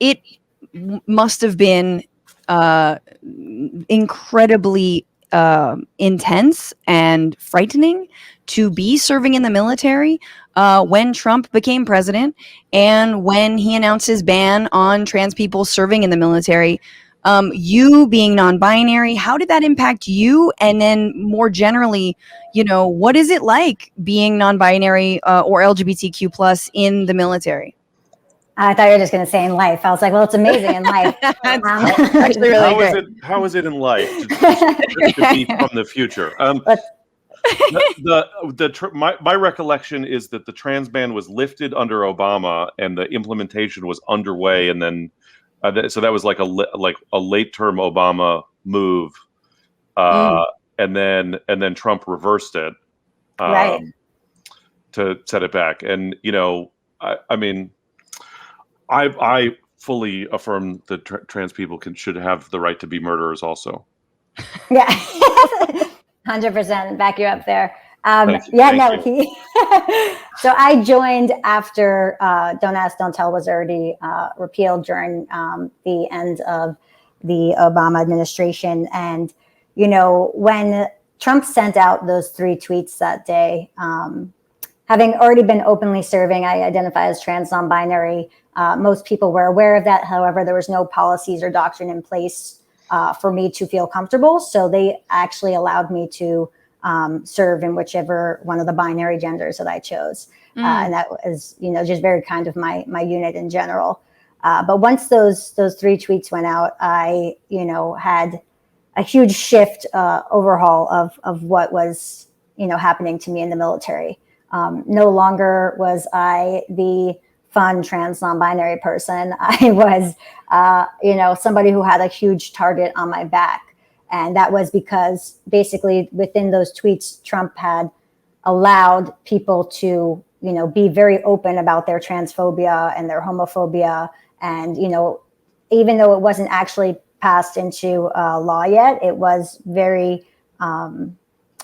it must have been incredibly intense and frightening to be serving in the military when Trump became president and when he announced his ban on trans people serving in the military. You being non-binary, how did that impact you? And then more generally, what is it like being non-binary or LGBTQ plus in the military? I thought you were just going to say in life. I was like, well, it's amazing in life. Actually, really great. How is it in life to be from the future? My recollection is that the trans ban was lifted under Obama, and the implementation was underway, and then so that was like a late term Obama move, and then Trump reversed it, right, to set it back. And I mean, I fully affirm that trans people should have the right to be murderers also. Yeah, 100% back you up there. Thank you. So I joined after Don't Ask, Don't Tell was already repealed during the end of the Obama administration. And, when Trump sent out those 3 tweets that day, having already been openly serving, I identify as trans, non-binary. Most people were aware of that. However, there was no policies or doctrine in place for me to feel comfortable. So they actually allowed me to serve in whichever one of the binary genders that I chose. And that was, just very kind of my unit in general. But once those 3 tweets went out, I, had a huge shift, overhaul of what was, happening to me in the military. No longer was I the fun trans non-binary person. I was, somebody who had a huge target on my back. And that was because basically within those tweets, Trump had allowed people to, be very open about their transphobia and their homophobia. And, even though it wasn't actually passed into law yet, it was very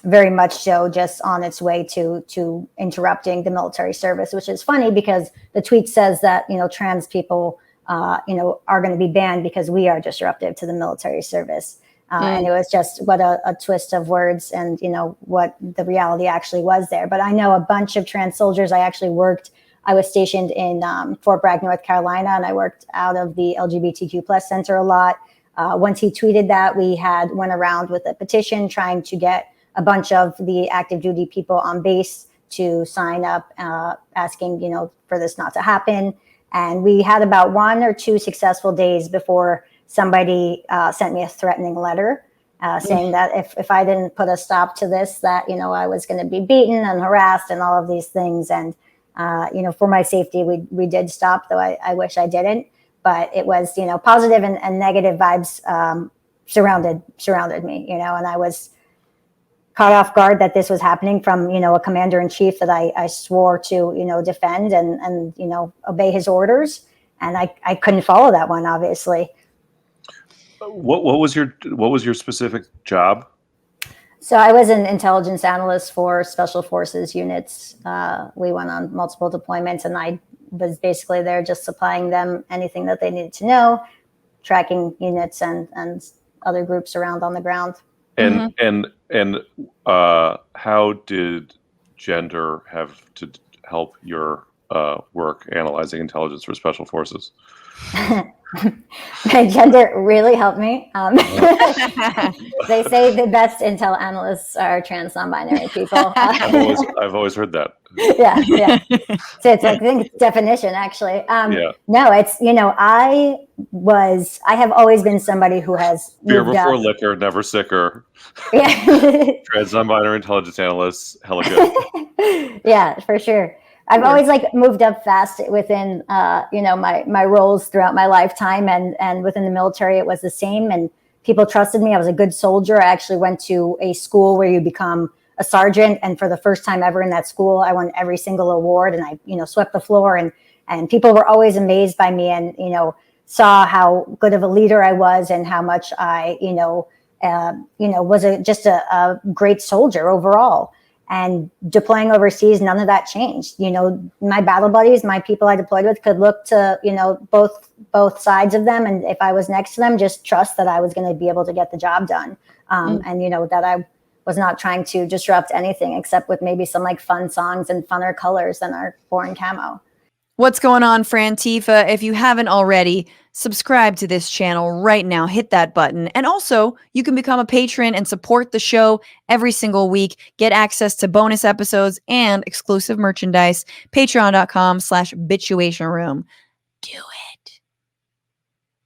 much so just on its way to interrupting the military service, which is funny because the tweet says that, trans people, are going to be banned because we are disruptive to the military service. And it was just what a twist of words and, what the reality actually was there. But I know a bunch of trans soldiers. I was stationed in Fort Bragg, North Carolina, and I worked out of the LGBTQ plus center a lot. Once he tweeted that, we went around with a petition trying to get a bunch of the active duty people on base to sign up, asking, for this not to happen. And we had about 1 or 2 successful days before somebody sent me a threatening letter saying that if I didn't put a stop to this, that, I was going to be beaten and harassed and all of these things. And, for my safety, we did stop, though I wish I didn't. But it was, positive and negative vibes surrounded me, and I was caught off guard that this was happening from, a commander in chief that I swore to, defend and obey his orders. And I couldn't follow that one, obviously. What was your specific job? So I was an intelligence analyst for special forces units. We went on multiple deployments, and I was basically there just supplying them anything that they needed to know, tracking units and other groups around on the ground. And how did gender have to help your work analyzing intelligence for special forces? My gender really helped me. They say the best intel analysts are trans non-binary people. I've always heard that. Yeah. So it's like, I think it's definition, actually. No, it's, I have always been somebody who has beer before liquor, never sicker. Yeah. Trans non-binary intelligence analysts, hella good. Yeah, for sure. I've always moved up fast within, my roles throughout my lifetime, and within the military, it was the same. And people trusted me. I was a good soldier. I actually went to a school where you become a sergeant, and for the first time ever in that school, I won every single award, and I, swept the floor, and people were always amazed by me, and saw how good of a leader I was, and how much I, was just a great soldier overall. And deploying overseas, none of that changed. You know, my battle buddies, my people I deployed with, could look to, you know, both sides of them, and if I was next to them, just trust that I was going to be able to get the job done. And, you know, that I was not trying to disrupt anything except with maybe some like fun songs and funner colors than our boring camo. What's going on, Frantifa? If you haven't already, subscribe to this channel right now. Hit that button. And also, you can become a patron and support the show every single week. Get access to bonus episodes and exclusive merchandise. Patreon.com/Bitchuation Room. Do it.